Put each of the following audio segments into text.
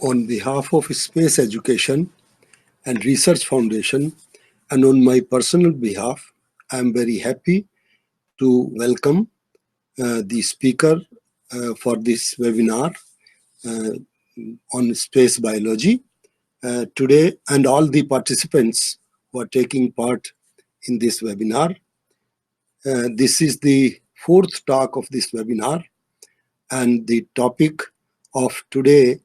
On behalf of Space Education and Research Foundation, and on my personal behalf, I am very happy to welcome the speaker for this webinar uh, on space biology today, and all the participants who are taking part in this webinar. This is the fourth talk of this webinar, and the topic of today's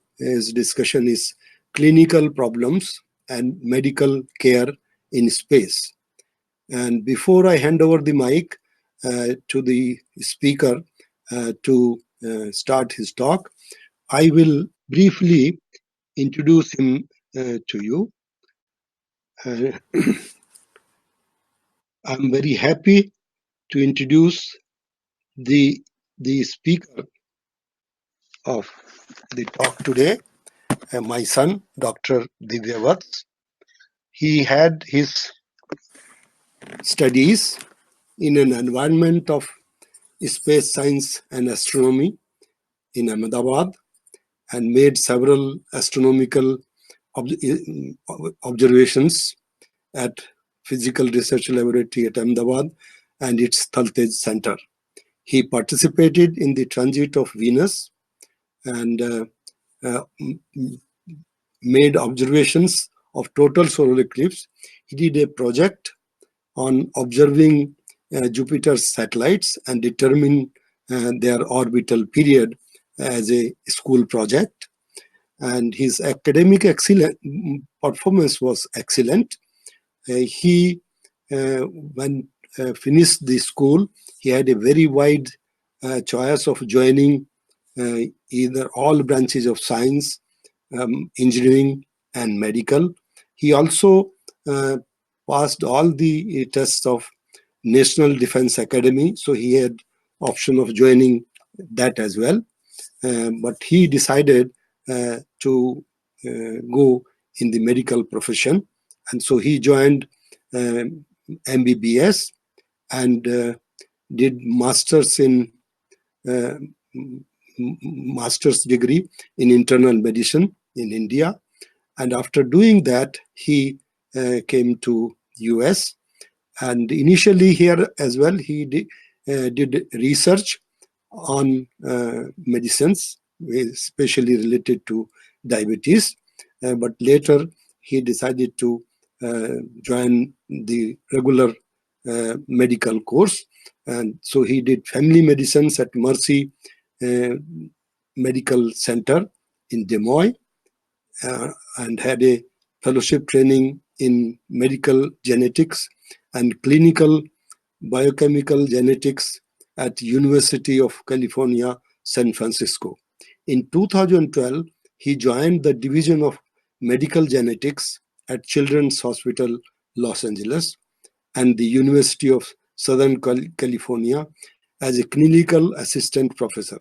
discussion is clinical problems and medical care in space. And before I hand over the mic to the speaker to start his talk, I will briefly introduce him to you. I'm very happy to introduce the speaker of the talk today, my son, Dr. Divyavats. He had his studies in an environment of space science and astronomy in Ahmedabad and made several astronomical observations at Physical Research Laboratory at Ahmedabad and its Thaltej Center. He participated in the transit of Venus and made observations of total solar eclipse. He did a project on observing Jupiter's satellites and determine their orbital period as a school project. And his academic performance was excellent. He, when finished the school, he had a very wide choice of joining either all branches of science, engineering, and medical. He also passed all the tests of National Defense Academy, so he had option of joining that as well. But he decided to go in the medical profession, and so he joined MBBS and did master's degree in internal medicine in India. And after doing that, he came to US. And initially here as well, he did research on medicines, especially related to diabetes. But later, he decided to join the regular medical course. And so he did family medicines at Mercy Medical Center in Des Moines and had a fellowship training in medical genetics and clinical biochemical genetics at University of California, San Francisco. In 2012, he joined the Division of Medical Genetics at Children's Hospital, Los Angeles, and the University of Southern California as a clinical assistant professor.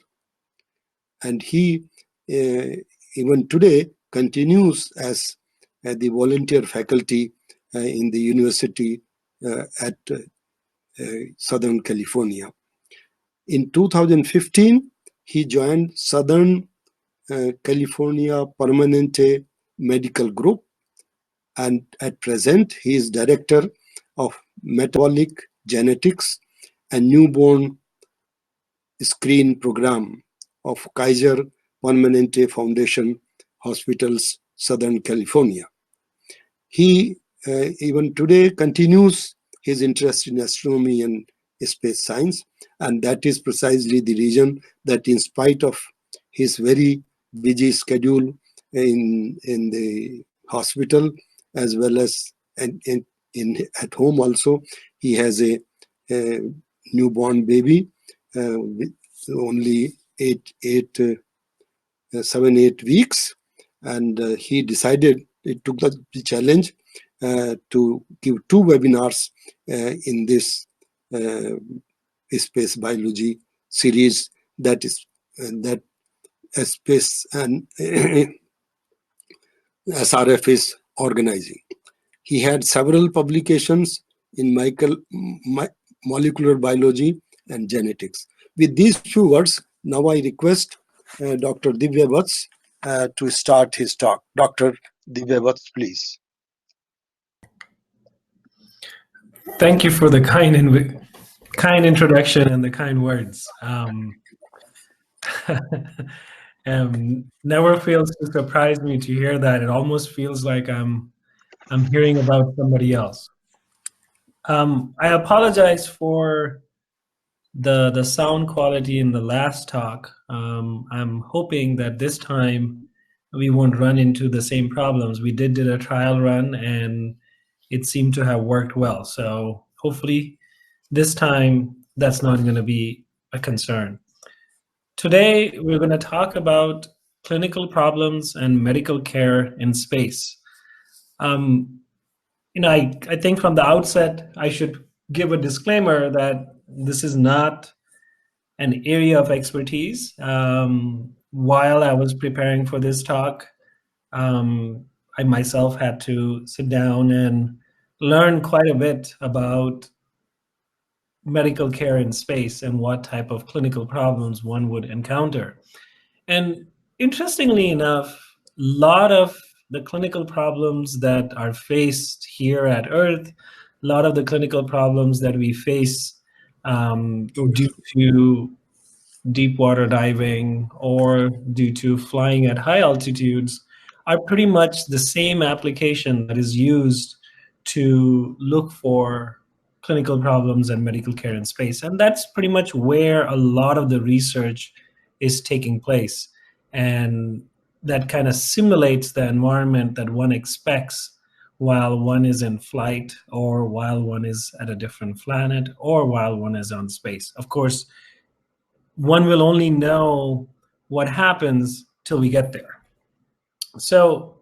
And he, even today, continues as the volunteer faculty in the university at Southern California. In 2015, he joined Southern California Permanente Medical Group, and at present, he is director of metabolic genetics and newborn screen program of Kaiser Permanente Foundation Hospitals, Southern California. He even today continues his interest in astronomy and space science, and that is precisely the reason that in spite of his very busy schedule in the hospital as well as at home also, he has a newborn baby with only 7-8 weeks, and he decided, it took the challenge to give 2 webinars in this space biology series that Space and SRF is organizing. He had several publications in molecular biology and genetics. With these few words, now I request Dr. Divyavats to start his talk. Dr. Divyavats, please. Thank you for the kind introduction and the kind words. Never fails to surprise me to hear that. It almost feels like I'm hearing about somebody else. I apologize for the sound quality in the last talk. I'm hoping that this time we won't run into the same problems. We did a trial run and it seemed to have worked well. So hopefully this time that's not going to be a concern. Today we're going to talk about clinical problems and medical care in space. I think from the outset I should give a disclaimer that this is not an area of expertise. While I was preparing for this talk, I myself had to sit down and learn quite a bit about medical care in space and what type of clinical problems one would encounter. And interestingly enough, a lot of the clinical problems that are faced here at Earth, a lot of the clinical problems that we face due to deep water diving or due to flying at high altitudes are pretty much the same application that is used to look for clinical problems and medical care in space. And that's pretty much where a lot of the research is taking place. And that kind of simulates the environment that one expects while one is in flight or while one is at a different planet or while one is on space. Of course, one will only know what happens till we get there. So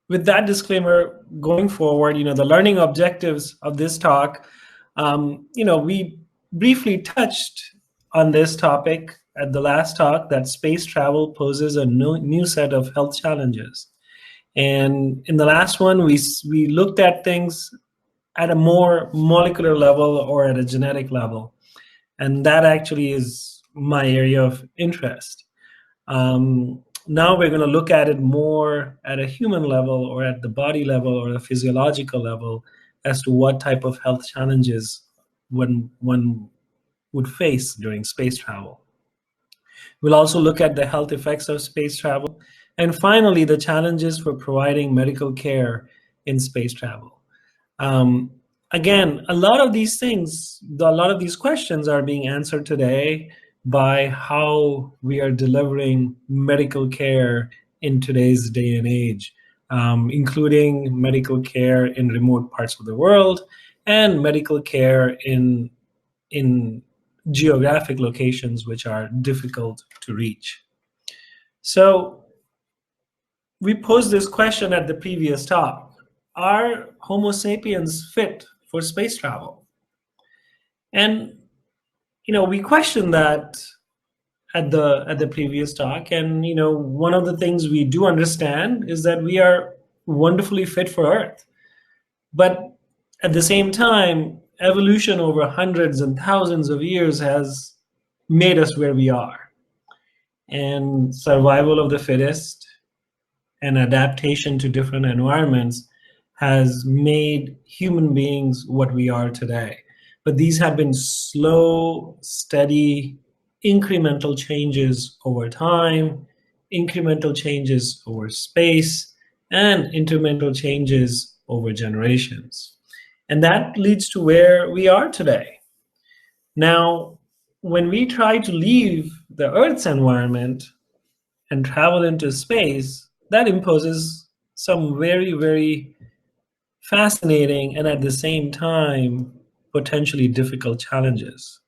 with that disclaimer, going forward, the learning objectives of this talk, we briefly touched on this topic at the last talk, that space travel poses a new set of health challenges. And in the last one, we looked at things at a more molecular level or at a genetic level. And that actually is my area of interest. Now we're going to look at it more at a human level or at the body level or the physiological level as to what type of health challenges one would face during space travel. We'll also look at the health effects of space travel. And finally, the challenges for providing medical care in space travel. Again, a lot of these questions are being answered today by how we are delivering medical care in today's day and age, including medical care in remote parts of the world and medical care in geographic locations which are difficult to reach. So we posed this question at the previous talk: are Homo sapiens fit for space travel? And we questioned that at the previous talk, and one of the things we do understand is that we are wonderfully fit for Earth, but at the same time, evolution over hundreds and thousands of years has made us where we are, and survival of the fittest and adaptation to different environments has made human beings what we are today. But these have been slow, steady, incremental changes over time, incremental changes over space, and incremental changes over generations. And that leads to where we are today. Now, when we try to leave the Earth's environment and travel into space, that imposes some very, very fascinating and at the same time potentially difficult challenges.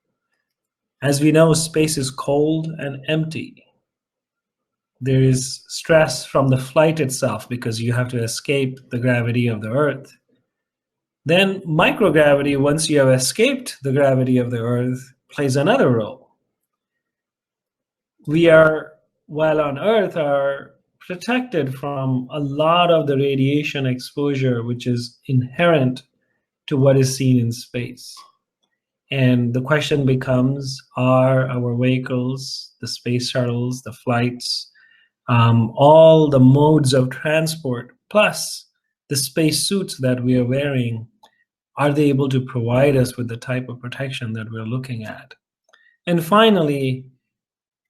As we know, space is cold and empty. There is stress from the flight itself because you have to escape the gravity of the Earth. Then microgravity, once you have escaped the gravity of the Earth, plays another role. We are, while on Earth, are protected from a lot of the radiation exposure which is inherent to what is seen in space. And the question becomes, are our vehicles, the space shuttles, the flights, all the modes of transport, plus the space suits that we are wearing, are they able to provide us with the type of protection that we're looking at? And finally,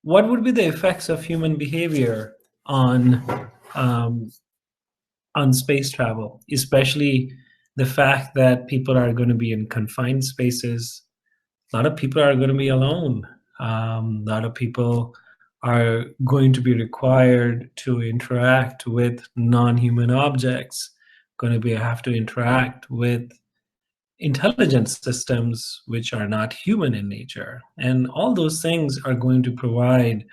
what would be the effects of human behavior on um, space travel, especially the fact that people are going to be in confined spaces. A lot of people are going to be alone. A lot of people are going to be required to interact with non-human objects, going to be have to interact with intelligence systems which are not human in nature. And all those things are going to provide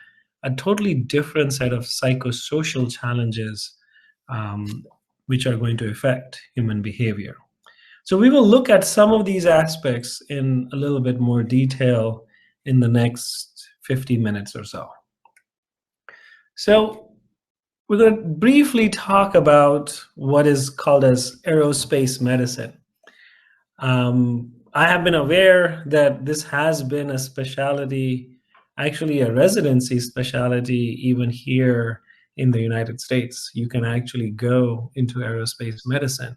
a totally different set of psychosocial challenges, um, which are going to affect human behavior. So we will look at some of these aspects in a little bit more detail in the next 50 minutes or so. So we're going to briefly talk about what is called as aerospace medicine. I have been aware that this has been a specialty, actually a residency specialty, even here in the United States. You can actually go into aerospace medicine,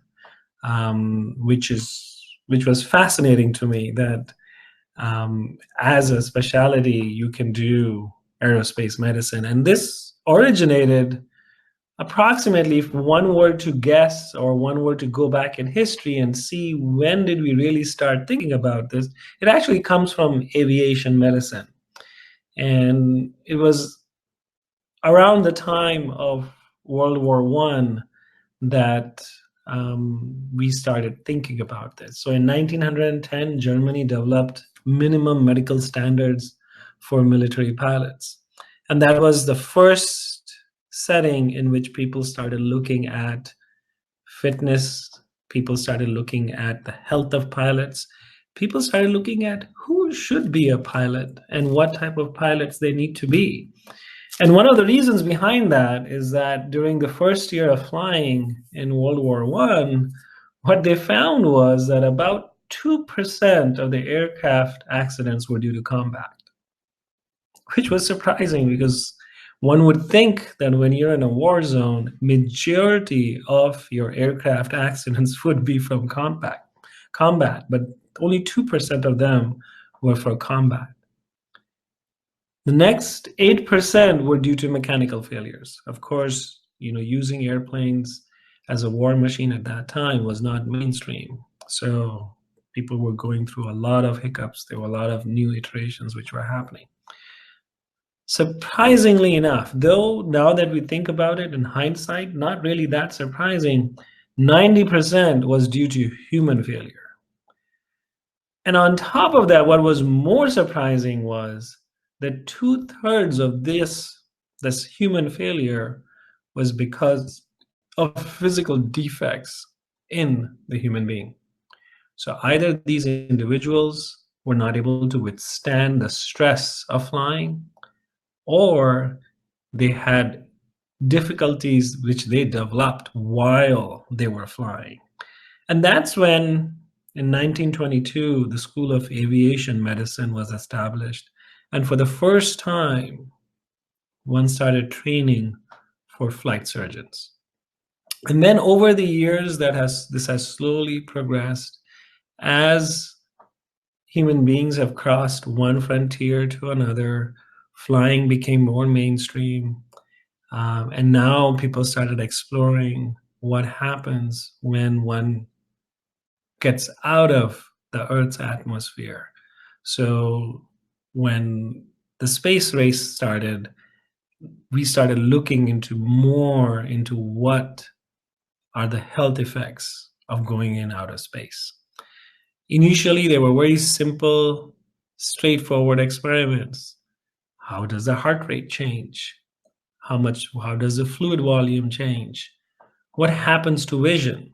which was fascinating to me. That as a specialty, you can do aerospace medicine, and this originated approximately, if one were to guess or one were to go back in history and see when did we really start thinking about this, it actually comes from aviation medicine. And it was around the time of World War I that we started thinking about this. So in 1910, Germany developed minimum medical standards for military pilots. And that was the first setting in which people started looking at fitness, people started looking at the health of pilots, people started looking at who should be a pilot and what type of pilots they need to be. And one of the reasons behind that is that during the first year of flying in World War I, what they found was that about 2% of the aircraft accidents were due to combat, which was surprising because one would think that when you're in a war zone, majority of your aircraft accidents would be from combat, but only 2% of them were for combat. The next 8% were due to mechanical failures. Of course, using airplanes as a war machine at that time was not mainstream. So people were going through a lot of hiccups. There were a lot of new iterations which were happening. Surprisingly enough, though, now that we think about it in hindsight, not really that surprising, 90% was due to human failure. And on top of that, what was more surprising was that 2/3 of this human failure was because of physical defects in the human being. So either these individuals were not able to withstand the stress of flying, or they had difficulties which they developed while they were flying. And that's when, in 1922, the School of Aviation Medicine was established. And for the first time, one started training for flight surgeons. And then over the years, this has slowly progressed as human beings have crossed one frontier to another. Flying became more mainstream. And now people started exploring what happens when one gets out of the Earth's atmosphere. So when the space race started, we started looking into what are the health effects of going in outer space. Initially, they were very simple, straightforward experiments. How does the heart rate change? How does the fluid volume change? What happens to vision?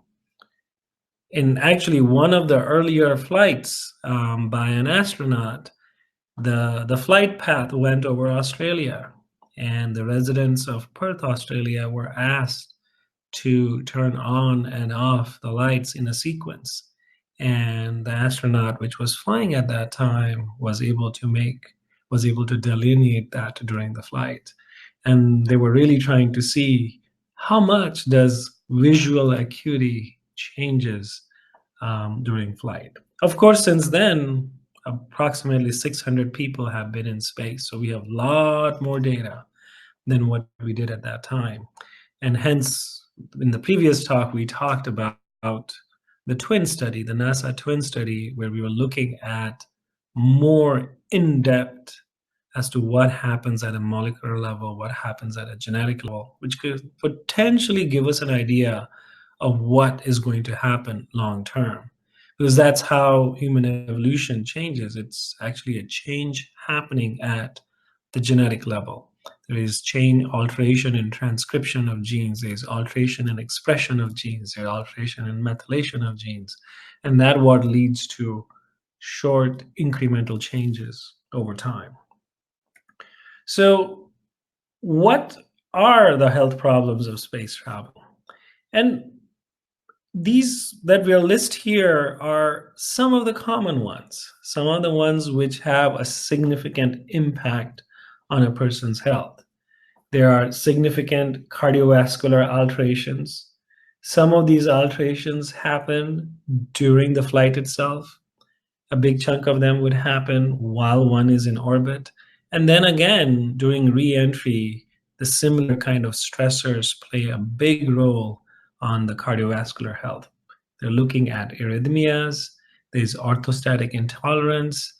In actually one of the earlier flights by an astronaut, the flight path went over Australia, and the residents of Perth, Australia were asked to turn on and off the lights in a sequence. And the astronaut which was flying at that time was able to delineate that during the flight. And they were really trying to see how much does visual acuity changes during flight. Of course, since then, approximately 600 people have been in space, so we have a lot more data than what we did at that time. And hence, in the previous talk, we talked about the twin study, the NASA twin study, where we were looking at more in depth as to what happens at a molecular level, what happens at a genetic level, which could potentially give us an idea of what is going to happen long term. Because that's how human evolution changes. It's actually a change happening at the genetic level. There is chain alteration in transcription of genes, there's alteration in expression of genes, there's alteration in methylation of genes. And that what leads to short incremental changes over time. So, what are the health problems of space travel? And these that we'll list here are some of the common ones, some of the ones which have a significant impact on a person's health. There are significant cardiovascular alterations. Some of these alterations happen during the flight itself. A big chunk of them would happen while one is in orbit. And then again, during re-entry, the similar kind of stressors play a big role on the cardiovascular health. They're looking at arrhythmias, there's orthostatic intolerance,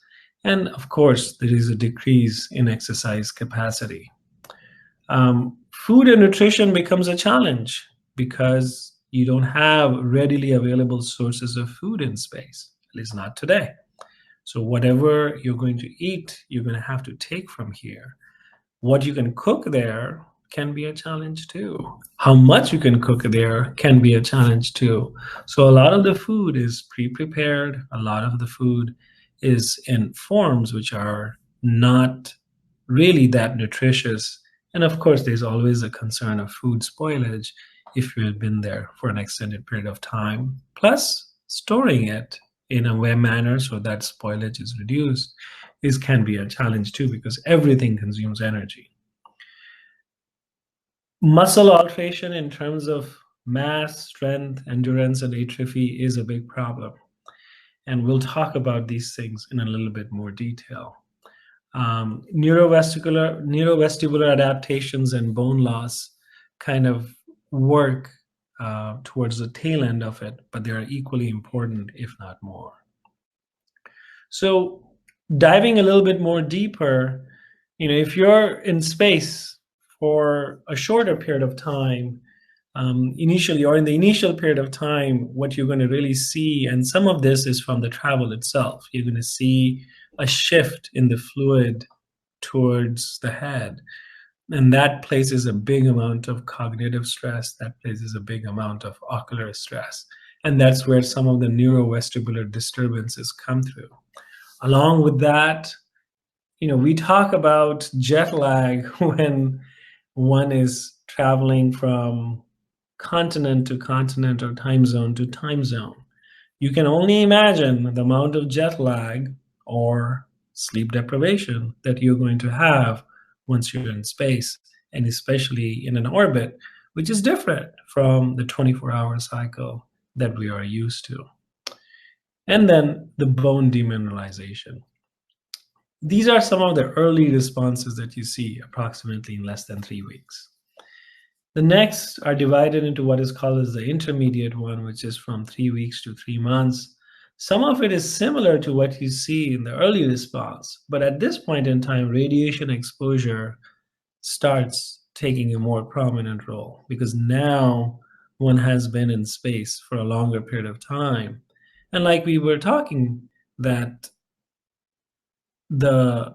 and of course, there is a decrease in exercise capacity. Food and nutrition becomes a challenge because you don't have readily available sources of food in space, at least not today. So whatever you're going to eat, you're going to have to take from here. What you can cook there can be a challenge too. How much you can cook there can be a challenge too. So a lot of the food is pre-prepared. A lot of the food is in forms which are not really that nutritious. And of course, there's always a concern of food spoilage if you had been there for an extended period of time. Plus, storing it in a way manner so that spoilage is reduced can be a challenge too, because everything consumes energy. Muscle alteration in terms of mass, strength, endurance, and atrophy is a big problem. And we'll talk about these things in a little bit more detail. Neurovestibular adaptations and bone loss kind of work towards the tail end of it, but they are equally important, if not more. So diving a little bit more deeper, if you're in space for a shorter period of time, initially, or in the initial period of time, what you're going to really see, and some of this is from the travel itself, you're going to see a shift in the fluid towards the head. And that places a big amount of cognitive stress, that places a big amount of ocular stress. And that's where some of the neurovestibular disturbances come through. Along with that, we talk about jet lag when one is traveling from continent to continent or time zone to time zone. You can only imagine the amount of jet lag or sleep deprivation that you're going to have once you're in space, and especially in an orbit, which is different from the 24-hour cycle that we are used to. And then the bone demineralization. These are some of the early responses that you see approximately in less than 3 weeks. The next are divided into what is called as the intermediate one, which is from 3 weeks to 3 months. Some of it is similar to what you see in the early response, but at this point in time, radiation exposure starts taking a more prominent role because now one has been in space for a longer period of time. And like we were talking, that the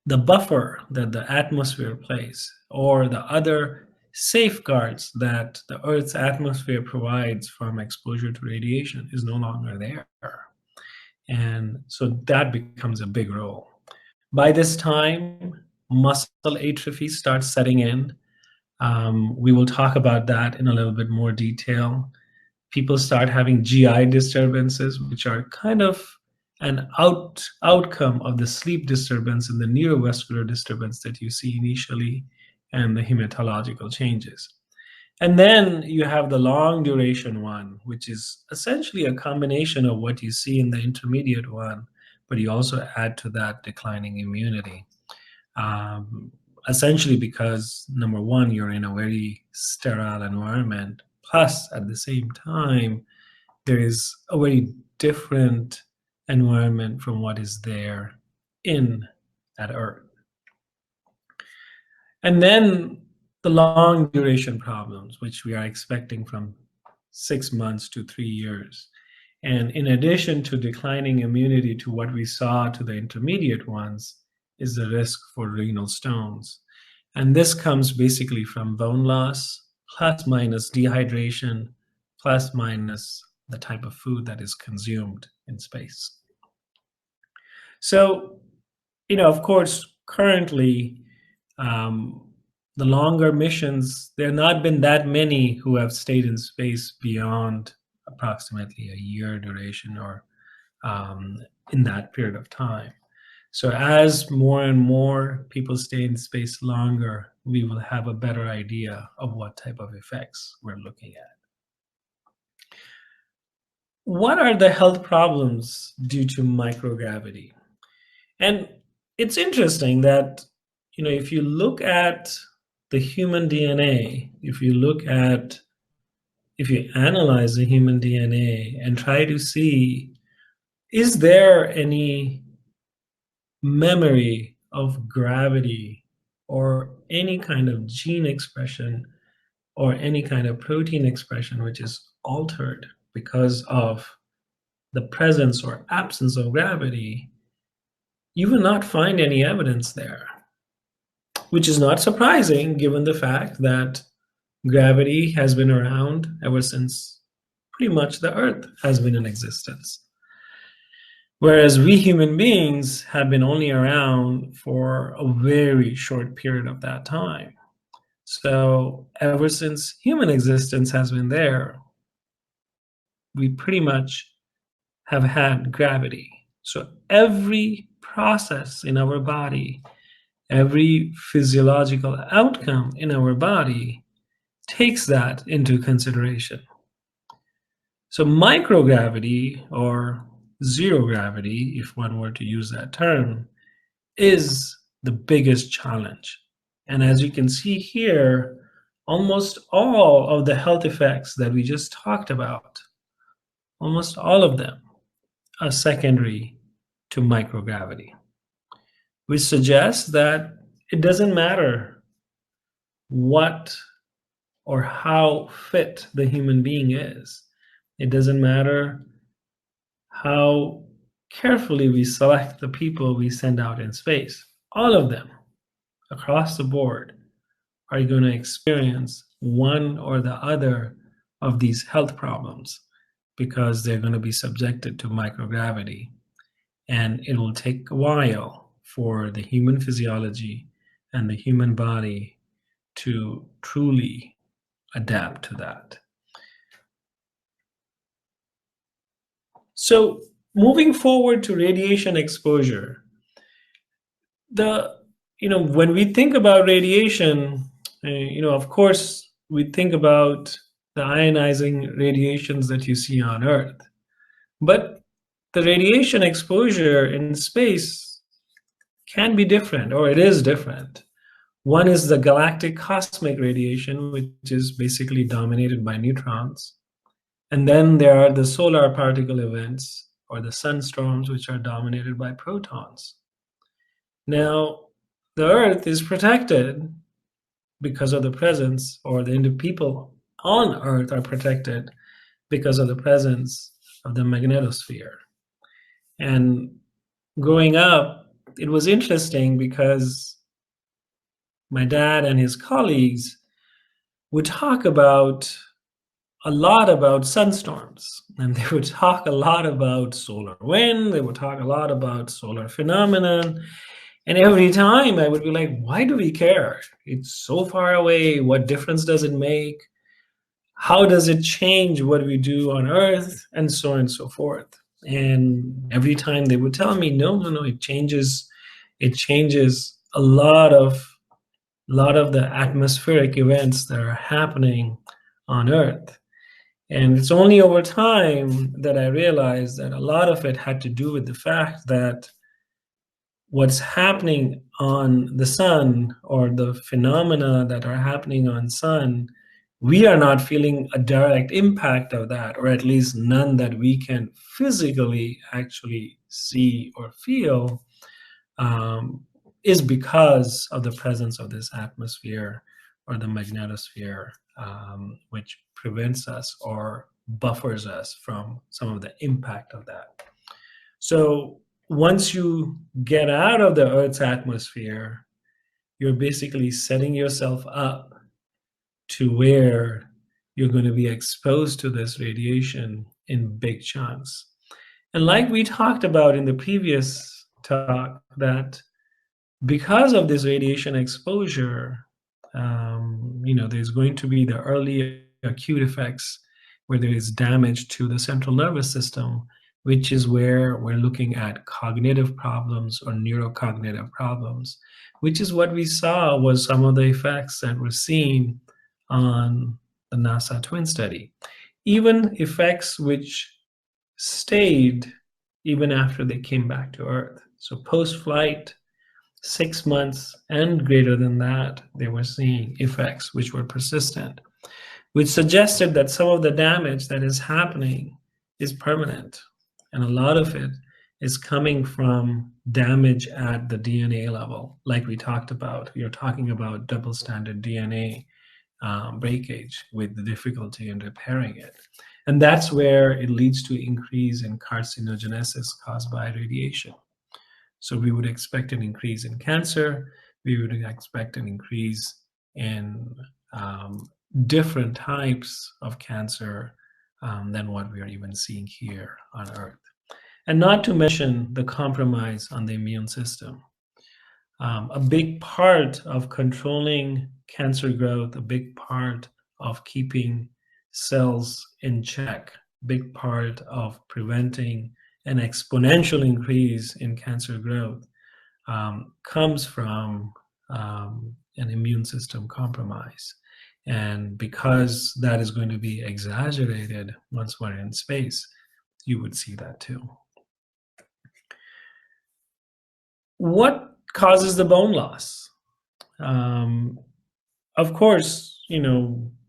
buffer that the atmosphere plays, or the other safeguards that the Earth's atmosphere provides from exposure to radiation, is no longer there. And so that becomes a big role. By this time, muscle atrophy starts setting in. We will talk about that in a little bit more detail. People start having GI disturbances, which are kind of an outcome of the sleep disturbance and the neurovascular disturbance that you see initially. and the hematological changes. And then you have the long duration one, which is essentially a combination of what you see in the intermediate one, but you also add to that declining immunity. Essentially because, number one, you're in a very sterile environment, plus at the same time, there is a very different environment from what is there in at Earth. And then the long duration problems, which we are expecting from 6 months to 3 years. And in addition to declining immunity to what we saw to the intermediate ones, is the risk for renal stones. And this comes basically from bone loss, plus minus dehydration, plus minus the type of food that is consumed in space. So, of course, currently, the longer missions, there have not been that many who have stayed in space beyond approximately a year duration or in that period of time. So as more and more people stay in space longer, we will have a better idea of what type of effects we're looking at. What are the health problems due to microgravity? And it's interesting that, if you look at the human DNA, if you analyze the human DNA and try to see, is there any memory of gravity or any kind of gene expression or any kind of protein expression which is altered because of the presence or absence of gravity, you will not find any evidence there, which is not surprising given the fact that gravity has been around ever since pretty much the Earth has been in existence. Whereas we human beings have been only around for a very short period of that time. So ever since human existence has been there, we pretty much have had gravity. So every process in our body, every physiological outcome in our body takes that into consideration. So microgravity, or zero gravity, if one were to use that term, is the biggest challenge. And as you can see here, almost all of the health effects that we just talked about, almost all of them are secondary to microgravity, which suggests that it doesn't matter what or how fit the human being is. It doesn't matter how carefully we select the people we send out in space. All of them, across the board, are going to experience one or the other of these health problems because they're going to be subjected to microgravity. And it will take a while for the human physiology and the human body to truly adapt to that. So moving forward to radiation exposure, when we think about radiation, of course, we think about the ionizing radiations that you see on Earth. But the radiation exposure in space can be different, or it is different. One is the galactic cosmic radiation, which is basically dominated by neutrons. And then there are the solar particle events, or the sunstorms, which are dominated by protons. Now, the Earth is protected because of the presence, or the people on Earth are protected because of the presence of the magnetosphere. And growing up, it was interesting because my dad and his colleagues would talk a lot about sunstorms, and they would talk a lot about solar wind, they would talk a lot about solar phenomenon. And every time I would be like, why do we care? It's so far away. What difference does it make? How does it change what we do on Earth? And so on and so forth. And every time they would tell me, no, it changes a lot of a lot of the atmospheric events that are happening on Earth. And it's only over time that I realized that a lot of it had to do with the fact that what's happening on the sun, or the phenomena that are happening on sun, we are not feeling a direct impact of that, or at least none that we can physically actually see or feel, um, is because of the presence of this atmosphere or the magnetosphere, which prevents us or buffers us from some of the impact of that. So once you get out of the Earth's atmosphere, you're basically setting yourself up to where you're going to be exposed to this radiation in big chunks. And like we talked about in the previous talk, that because of this radiation exposure, there's going to be the early acute effects where there is damage to the central nervous system, which is where we're looking at cognitive problems or neurocognitive problems, which is what we saw was some of the effects that were seen on the NASA twin study. Even effects which stayed even after they came back to Earth. So post-flight, 6 months and greater than that, they were seeing effects which were persistent, which suggested that some of the damage that is happening is permanent. And a lot of it is coming from damage at the DNA level. Like we talked about, you're talking about double stranded DNA breakage with the difficulty in repairing it. And that's where it leads to increase in carcinogenesis caused by radiation. So we would expect an increase in cancer. We would expect an increase in different types of cancer than what we are even seeing here on Earth. And not to mention the compromise on the immune system. A big part of controlling cancer growth, a big part of keeping cells in check, big part of preventing an exponential increase in cancer growth comes from an immune system compromise. And because that is going to be exaggerated once we're in space, you would see that too. What causes the bone loss? Of course,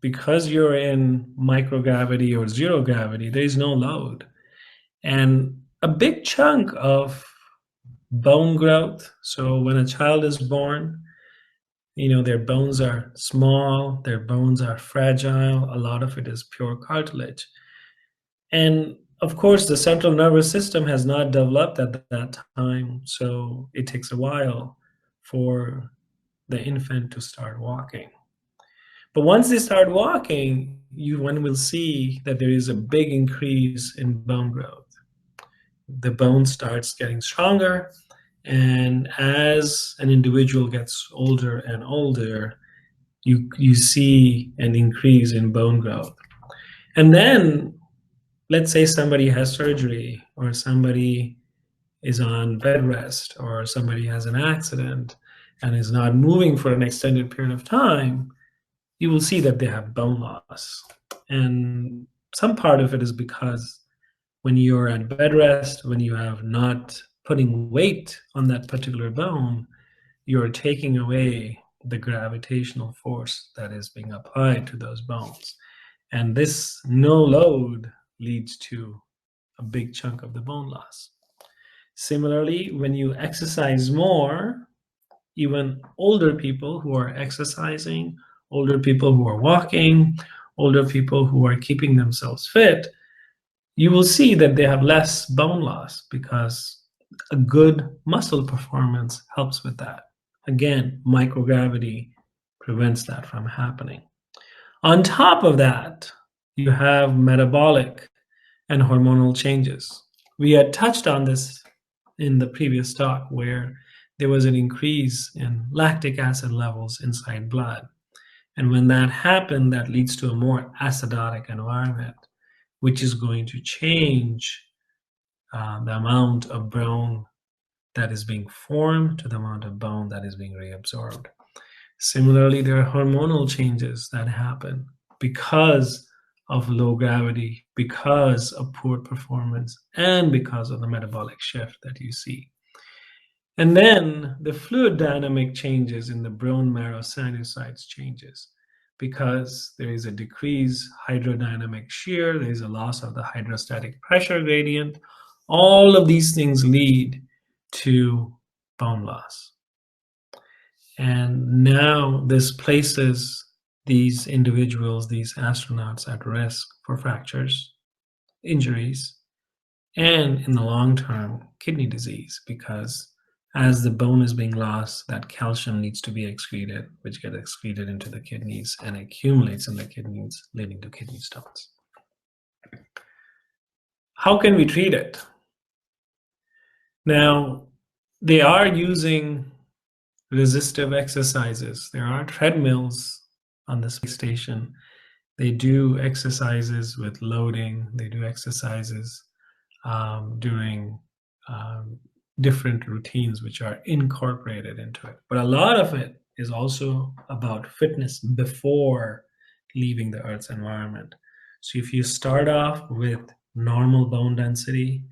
because you're in microgravity or zero gravity, there is no load. And a big chunk of bone growth, so when a child is born, their bones are small, their bones are fragile, a lot of it is pure cartilage. And of course, the central nervous system has not developed at that time, so it takes a while for the infant to start walking. But once they start walking, one will see that there is a big increase in bone growth. The bone starts getting stronger, and as an individual gets older and older, you see an increase in bone growth. And then, let's say somebody has surgery, or somebody is on bed rest, or somebody has an accident and is not moving for an extended period of time, you will see that they have bone loss. And some part of it is because when you're at bed rest, when you have not putting weight on that particular bone, you're taking away the gravitational force that is being applied to those bones. And this no load leads to a big chunk of the bone loss. Similarly, when you exercise more, even older people who are exercising, older people who are walking, older people who are keeping themselves fit, you will see that they have less bone loss because a good muscle performance helps with that. Again, microgravity prevents that from happening. On top of that, you have metabolic and hormonal changes. We had touched on this in the previous talk, where there was an increase in lactic acid levels inside blood. And when that happened, that leads to a more acidotic environment, which is going to change the amount of bone that is being formed to the amount of bone that is being reabsorbed. Similarly, there are hormonal changes that happen because of low gravity, because of poor performance, and because of the metabolic shift that you see. And then the fluid dynamic changes in the bone marrow sinusoids changes because there is a decreased hydrodynamic shear, there is a loss of the hydrostatic pressure gradient. All of these things lead to bone loss. And now this places these individuals, these astronauts, at risk for fractures, injuries, and in the long term, kidney disease, because as the bone is being lost, that calcium needs to be excreted, which gets excreted into the kidneys and accumulates in the kidneys, leading to kidney stones. How can we treat it? Now, they are using resistive exercises. There are treadmills on the space station. They do exercises with loading. They do exercises during different routines which are incorporated into it. But a lot of it is also about fitness before leaving the Earth's environment. So if you start off with normal bone density,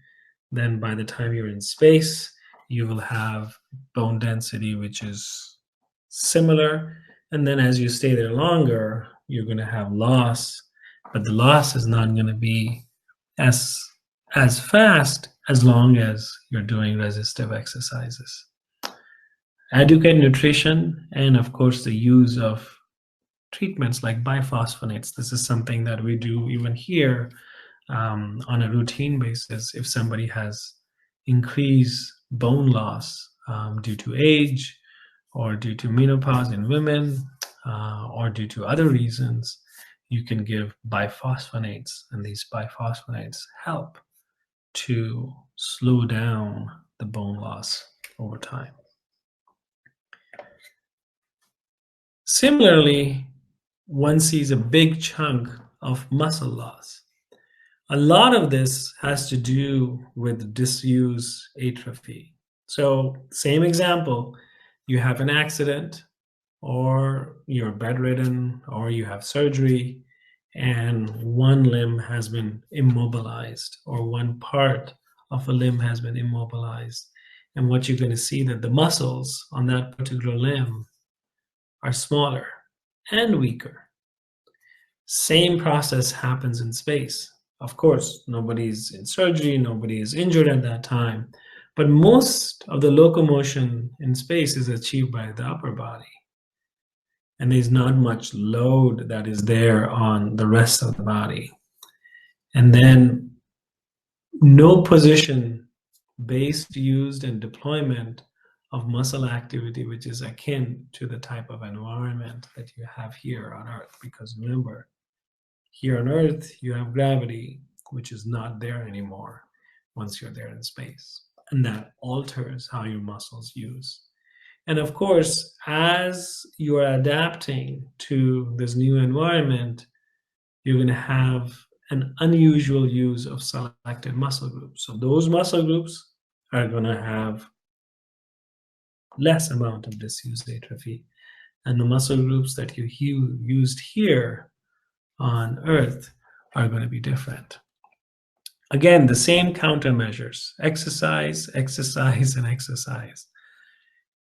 then by the time you're in space, you will have bone density which is similar. And then as you stay there longer, you're going to have loss, but the loss is not going to be as fast as long as you're doing resistive exercises. Adequate nutrition, and of course the use of treatments like biphosphonates. This is something that we do even here on a routine basis. If somebody has increased bone loss due to age or due to menopause in women or due to other reasons, you can give biphosphonates, and these biphosphonates help to slow down the bone loss over time. Similarly, one sees a big chunk of muscle loss. A lot of this has to do with disuse atrophy. So, same example, you have an accident, or you're bedridden, or you have surgery, and one limb has been immobilized, or one part of a limb has been immobilized. And what you're going to see that the muscles on that particular limb are smaller and weaker. Same process happens in space. Of course, nobody's in surgery, nobody is injured at that time, but most of the locomotion in space is achieved by the upper body. And there's not much load that is there on the rest of the body. And then no position based used and deployment of muscle activity, which is akin to the type of environment that you have here on Earth. Because remember, here on Earth, you have gravity, which is not there anymore once you're there in space. And that alters how your muscles use. And of course, as you are adapting to this new environment, you're going to have an unusual use of selected muscle groups. So those muscle groups are going to have less amount of disuse atrophy. And the muscle groups that you used here on Earth are going to be different. Again, the same countermeasures: exercise, exercise, and exercise.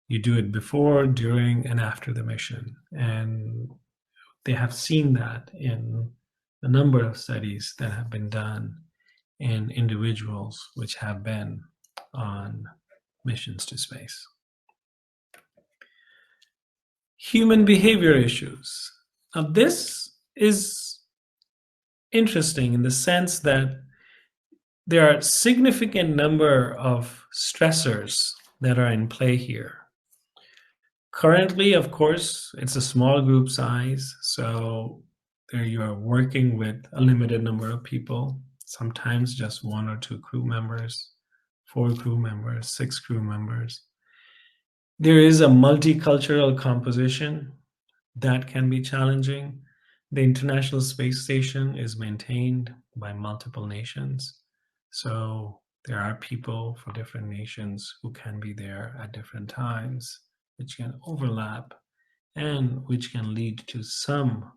You do it before, during, and after the mission. And they have seen that in a number of studies that have been done in individuals which have been on missions to space. Human behavior issues. Now, this is interesting in the sense that there are a significant number of stressors that are in play here. Currently, of course, it's a small group size, so there you are working with a limited number of people, sometimes just 1 or 2 crew members, 4 crew members, 6 crew members. There is a multicultural composition that can be challenging. The International Space Station is maintained by multiple nations, so there are people for different nations who can be there at different times, which can overlap and which can lead to some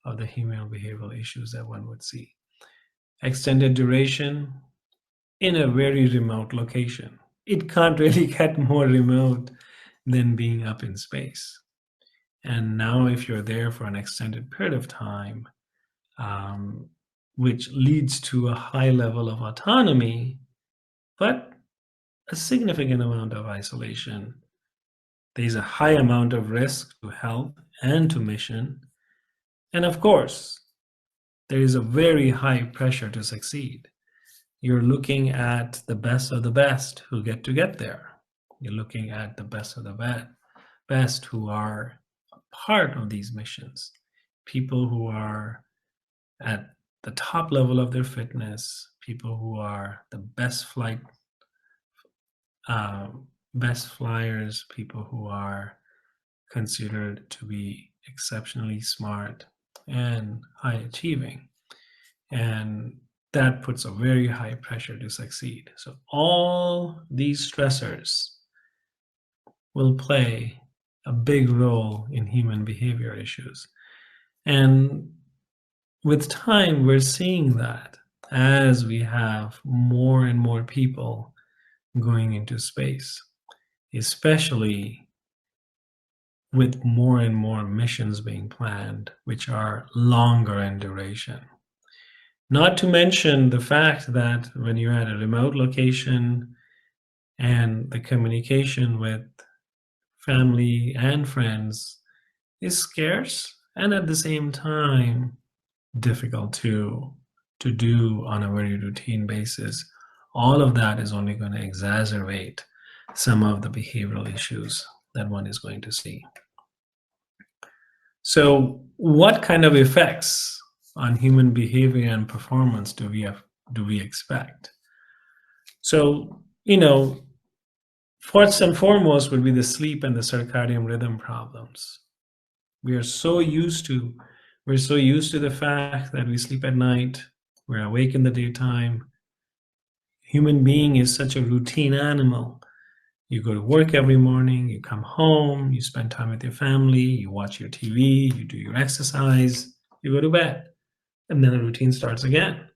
of the human behavioral issues that one would see. Extended duration in a very remote location. It can't really get more remote than being up in space. And now, if you're there for an extended period of time, which leads to a high level of autonomy, but a significant amount of isolation, there's a high amount of risk to health and to mission. And of course, there is a very high pressure to succeed. You're looking at the best of the best who get there. You're looking at the best of the best who are part of these missions, people who are at the top level of their fitness, people who are the best flyers, people who are considered to be exceptionally smart and high achieving. And that puts a very high pressure to succeed. So all these stressors will play a big role in human behavior issues. And with time, we're seeing that as we have more and more people going into space, especially with more and more missions being planned, which are longer in duration. Not to mention the fact that when you're at a remote location and the communication with family and friends is scarce and at the same time difficult to do on a very routine basis, all of that is only going to exacerbate some of the behavioral issues that one is going to see. So what kind of effects on human behavior and performance do we expect? So, first and foremost would be the sleep and the circadian rhythm problems. We're so used to the fact that we sleep at night, we're awake in the daytime. Human being is such a routine animal. You go to work every morning, you come home, you spend time with your family, you watch your TV, you do your exercise, you go to bed, and then the routine starts again.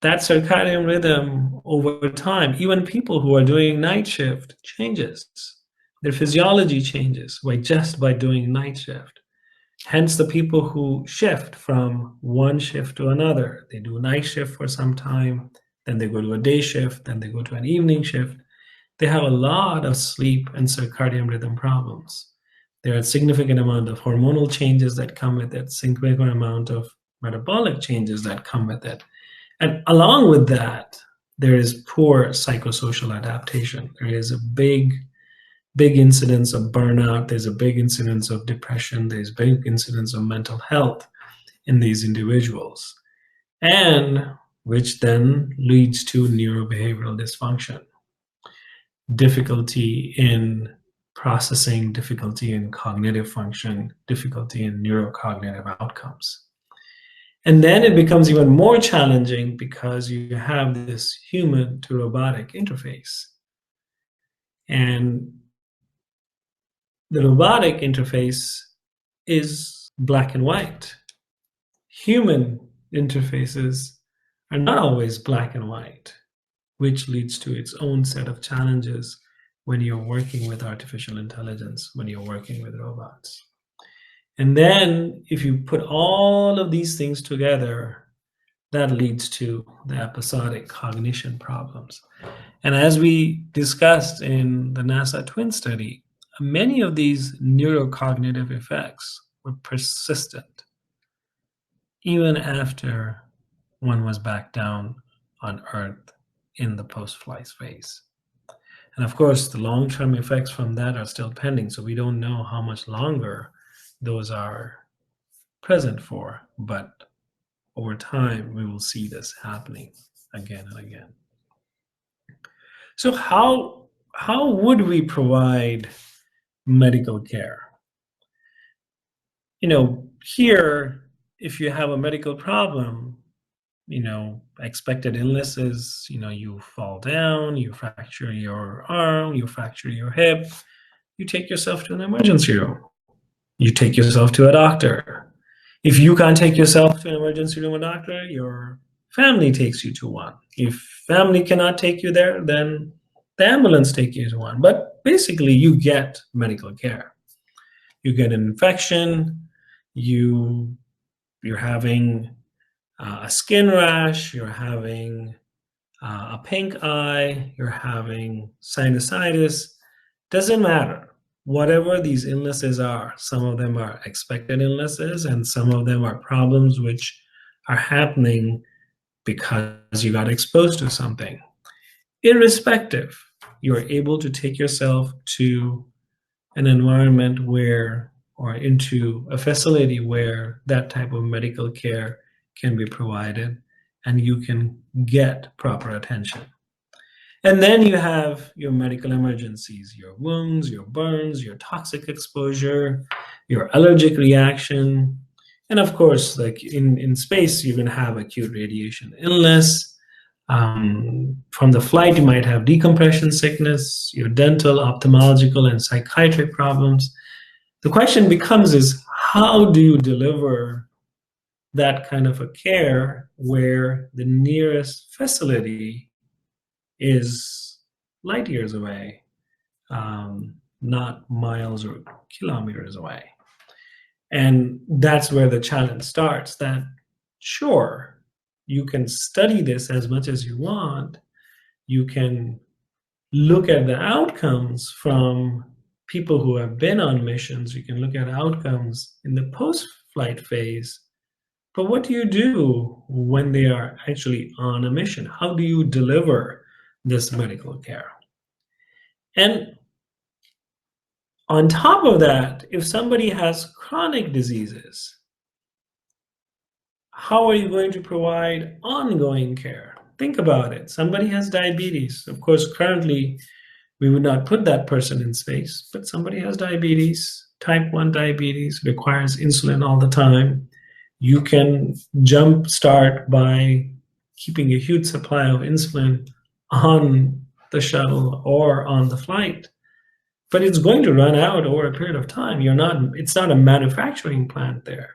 That circadian rhythm over time, even people who are doing night shift, changes. Their physiology changes just by doing night shift. Hence, the people who shift from one shift to another, they do a night shift for some time, then they go to a day shift, then they go to an evening shift. They have a lot of sleep and circadian rhythm problems. There are a significant amount of hormonal changes that come with it, significant amount of metabolic changes that come with it. And along with that, there is poor psychosocial adaptation. There is a big incidence of burnout. There's a big incidence of depression. There's big incidence of mental health in these individuals, and which then leads to neurobehavioral dysfunction, difficulty in processing, difficulty in cognitive function, difficulty in neurocognitive outcomes. And then it becomes even more challenging because you have this human to robotic interface. And the robotic interface is black and white. Human interfaces are not always black and white, which leads to its own set of challenges when you're working with artificial intelligence, when you're working with robots. And then if you put all of these things together, that leads to the episodic cognition problems. And as we discussed in the NASA twin study, many of these neurocognitive effects were persistent even after one was back down on Earth in the post-flight phase. And of course, the long-term effects from that are still pending, so we don't know how much longer those are present for, but over time, we will see this happening again and again. So how would we provide medical care? Here, if you have a medical problem, expected illnesses, you fall down, you fracture your arm, you fracture your hip, you take yourself to an emergency room. You take yourself to a doctor. If you can't take yourself to an emergency room or doctor, your family takes you to one. If family cannot take you there, then the ambulance takes you to one. But basically, you get medical care. You get an infection, you're having a skin rash, you're having a pink eye, you're having sinusitis, doesn't matter. Whatever these illnesses are, some of them are expected illnesses and some of them are problems which are happening because you got exposed to something. Irrespective, you're able to take yourself to an environment where, or into a facility where that type of medical care can be provided and you can get proper attention. And then you have your medical emergencies, your wounds, your burns, your toxic exposure, your allergic reaction. And of course, like in space, you're going to have acute radiation illness. From the flight, you might have decompression sickness, your dental, ophthalmological, and psychiatric problems. The question becomes is how do you deliver that kind of a care where the nearest facility is light years away, not miles or kilometers away. And that's where the challenge starts, that sure, you can study this as much as you want. You can look at the outcomes from people who have been on missions. You can look at outcomes in the post-flight phase. But what do you do when they are actually on a mission? How do you deliver this medical care? And on top of that, if somebody has chronic diseases, how are you going to provide ongoing care? Think about it. Somebody has diabetes. Of course, currently, we would not put that person in space, but somebody has diabetes, type 1 diabetes, requires insulin all the time. You can jumpstart by keeping a huge supply of insulin on the shuttle or on the flight. But it's going to run out over a period of time. It's not a manufacturing plant there.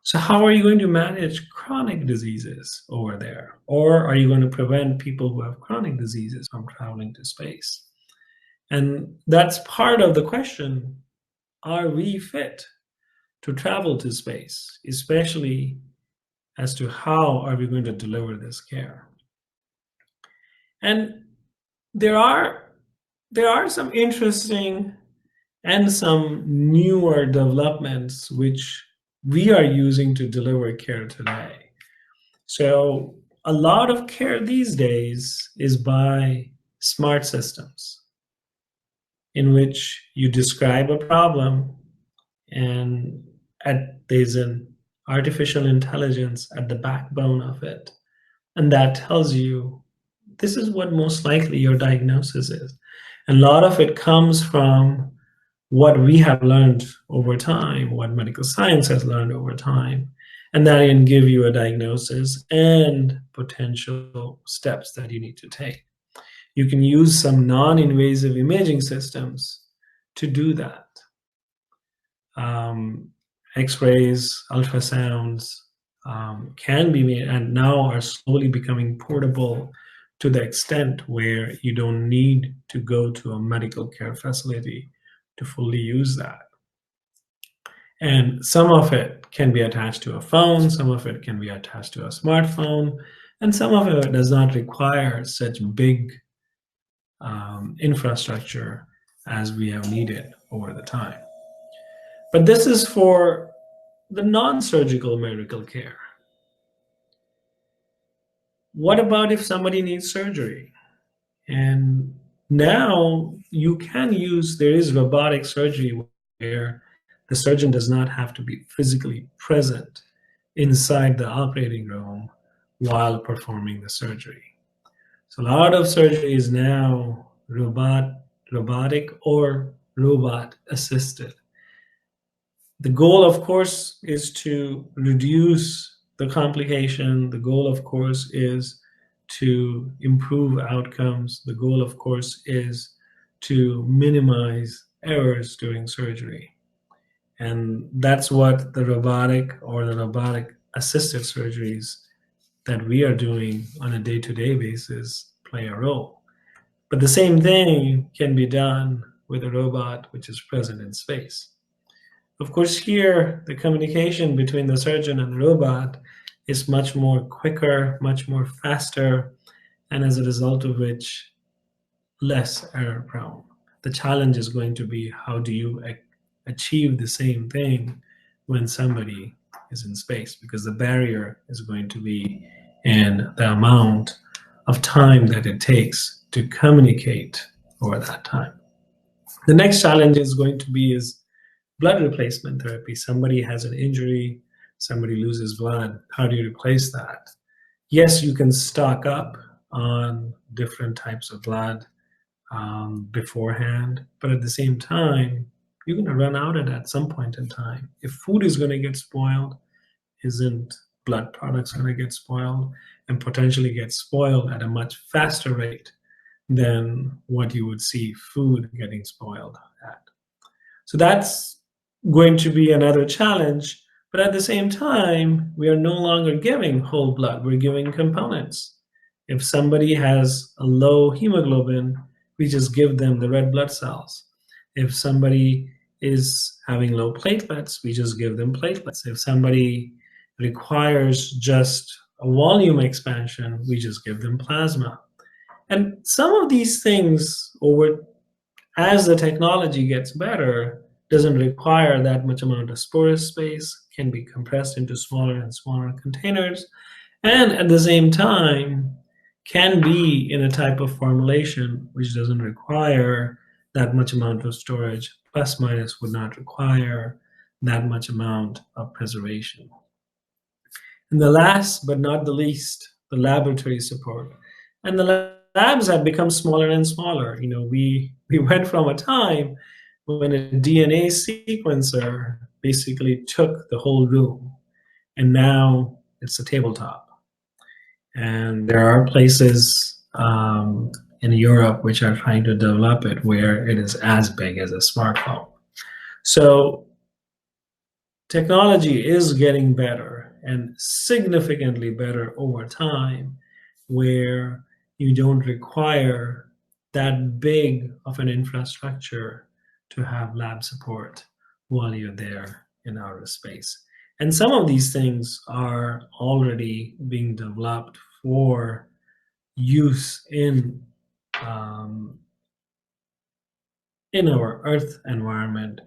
So how are you going to manage chronic diseases over there? Or are you going to prevent people who have chronic diseases from traveling to space? And that's part of the question. Are we fit to travel to space, especially as to how are we going to deliver this care? And there are some interesting and some newer developments which we are using to deliver care today. So a lot of care these days is by smart systems in which you describe a problem and there's an artificial intelligence at the backbone of it. And that tells you this is what most likely your diagnosis is. And a lot of it comes from what we have learned over time, what medical science has learned over time, and that can give you a diagnosis and potential steps that you need to take. You can use some non-invasive imaging systems to do that. X-rays, ultrasounds can be made and now are slowly becoming portable to the extent where you don't need to go to a medical care facility to fully use that. And some of it can be attached to a phone, some of it can be attached to a smartphone, and some of it does not require such big infrastructure as we have needed over the time. But this is for the non-surgical medical care. What about if somebody needs surgery? And now you can use, there is robotic surgery where the surgeon does not have to be physically present inside the operating room while performing the surgery. So a lot of surgery is now robotic or robot assisted. The goal, of course, is to reduce the complication. The goal, of course, is to improve outcomes. The goal, of course, is to minimize errors during surgery. And that's what the robotic or the robotic assisted surgeries that we are doing on a day-to-day basis play a role. But the same thing can be done with a robot which is present in space. Of course, here the communication between the surgeon and the robot is much more quicker, much more faster, and as a result of which, less error prone. The challenge is going to be how do you achieve the same thing when somebody is in space, because the barrier is going to be in the amount of time that it takes to communicate over that time. The next challenge is going to be is blood replacement therapy. Somebody has an injury, somebody loses blood. How do you replace that? Yes, you can stock up on different types of blood beforehand, but at the same time, you're going to run out of it at some point in time. If food is going to get spoiled, isn't blood products going to get spoiled and potentially get spoiled at a much faster rate than what you would see food getting spoiled at? So that's going to be another challenge. But at the same time, we are no longer giving whole blood, we're giving components. If somebody has a low hemoglobin, we just give them the red blood cells. If somebody is having low platelets, we just give them platelets. If somebody requires just a volume expansion, we just give them plasma. And some of these things, over as the technology gets better, doesn't require that much amount of storage space, can be compressed into smaller and smaller containers, and at the same time can be in a type of formulation which doesn't require that much amount of storage, plus minus would not require that much amount of preservation. And the last but not the least, the laboratory support. And the labs have become smaller and smaller. You know, we went from a time when a DNA sequencer basically took the whole room, and now it's a tabletop. And there are places in Europe which are trying to develop it where it is as big as a smartphone. So technology is getting better and significantly better over time, where you don't require that big of an infrastructure to have lab support while you're there in outer space. And some of these things are already being developed for use in our Earth environment,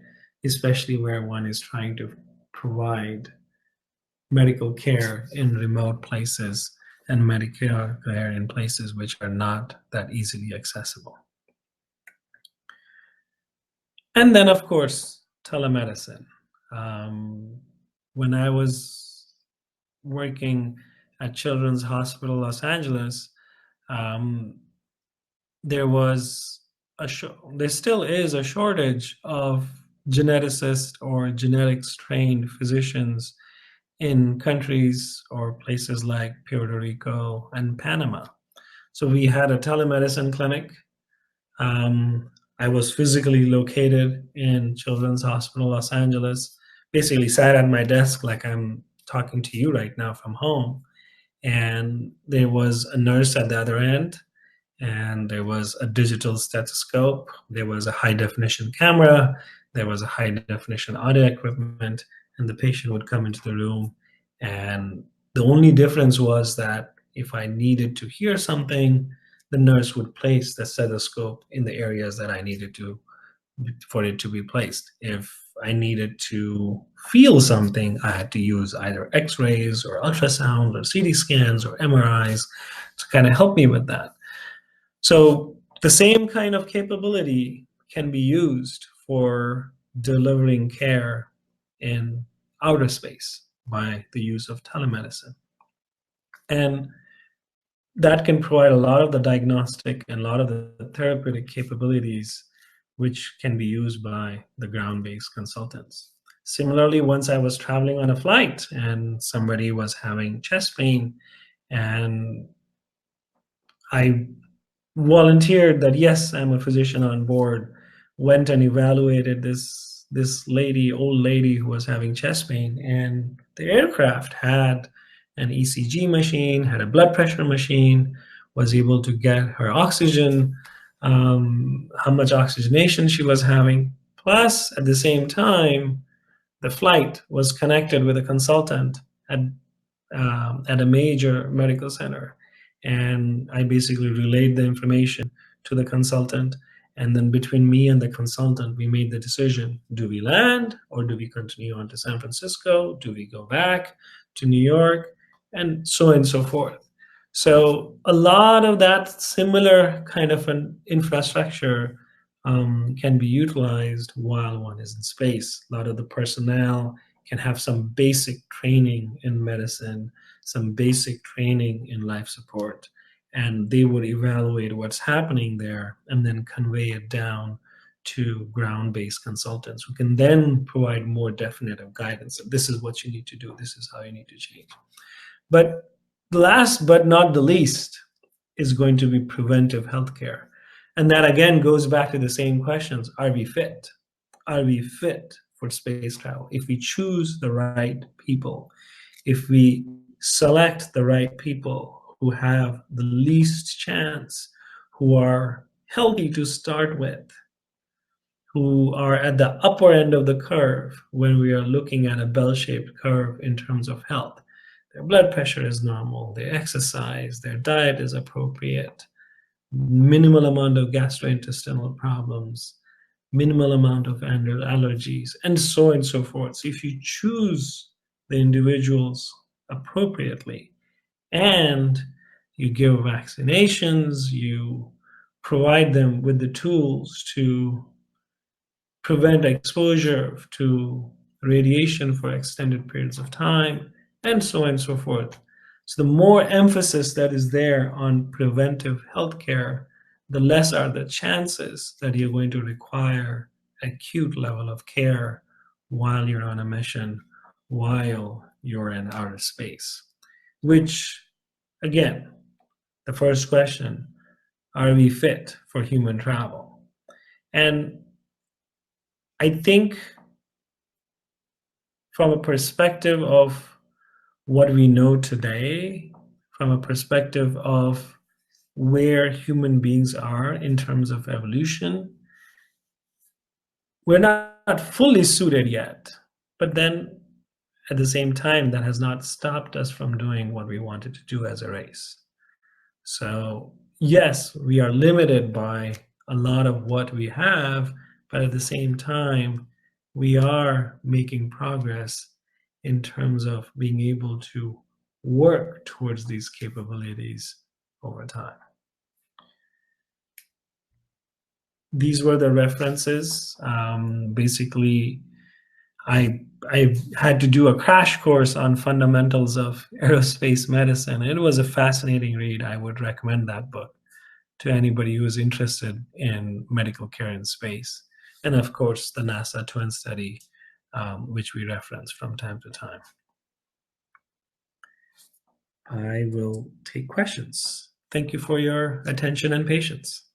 especially where one is trying to provide medical care in remote places and medical care in places which are not that easily accessible. And then, of course, telemedicine. When I was working at Children's Hospital Los Angeles, there was there still is a shortage of geneticists or genetics trained physicians in countries or places like Puerto Rico and Panama. So we had a telemedicine clinic. I was physically located in Children's Hospital Los Angeles, basically sat at my desk like I'm talking to you right now from home. And there was a nurse at the other end, and there was a digital stethoscope, there was a high definition camera, there was a high definition audio equipment, and the patient would come into the room. And the only difference was that if I needed to hear something, the nurse would place the stethoscope in the areas that I needed to for it to be placed. If I needed to feel something, I had to use either x-rays or ultrasound or CT scans or MRIs to kind of help me with that. So the same kind of capability can be used for delivering care in outer space by the use of telemedicine. And that can provide a lot of the diagnostic and a lot of the therapeutic capabilities which can be used by the ground-based consultants. Similarly, once I was traveling on a flight and somebody was having chest pain, and I volunteered that, yes, I'm a physician on board, went and evaluated this this lady, old lady, who was having chest pain, and the aircraft had an ECG machine, had a blood pressure machine, was able to get her oxygen, how much oxygenation she was having. Plus, at the same time, the flight was connected with a consultant at at a major medical center. And I basically relayed the information to the consultant. And then between me and the consultant, we made the decision: do we land, or do we continue on to San Francisco? Do we go back to New York? And so on and so forth. So a lot of that similar kind of an infrastructure can be utilized while one is in space. A lot of the personnel can have some basic training in medicine, some basic training in life support, and they would evaluate what's happening there and then convey it down to ground-based consultants who can then provide more definitive guidance. This is what you need to do. This is how you need to change. But the last but not the least is going to be preventive healthcare. And that again goes back to the same questions. Are we fit? Are we fit for space travel? If we choose the right people, if we select the right people who have the least chance, who are healthy to start with, who are at the upper end of the curve when we are looking at a bell-shaped curve in terms of health. Their blood pressure is normal, they exercise, their diet is appropriate, minimal amount of gastrointestinal problems, minimal amount of allergies, and so on and so forth. So if you choose the individuals appropriately and you give vaccinations, you provide them with the tools to prevent exposure to radiation for extended periods of time, and so on and so forth. So the more emphasis that is there on preventive healthcare, the less are the chances that you're going to require acute level of care while you're on a mission, while you're in outer space. Which, again, the first question, are we fit for human travel? And I think from a perspective of what we know today, from a perspective of where human beings are in terms of evolution, we're not fully suited yet. But then at the same time, that has not stopped us from doing what we wanted to do as a race. So yes, we are limited by a lot of what we have, but at the same time, we are making progress in terms of being able to work towards these capabilities over time. These were the references. Basically, I had to do a crash course on fundamentals of aerospace medicine. It was a fascinating read. I would recommend that book to anybody who is interested in medical care in space. And of course, the NASA twin study, which we reference from time to time. I will take questions. Thank you for your attention and patience.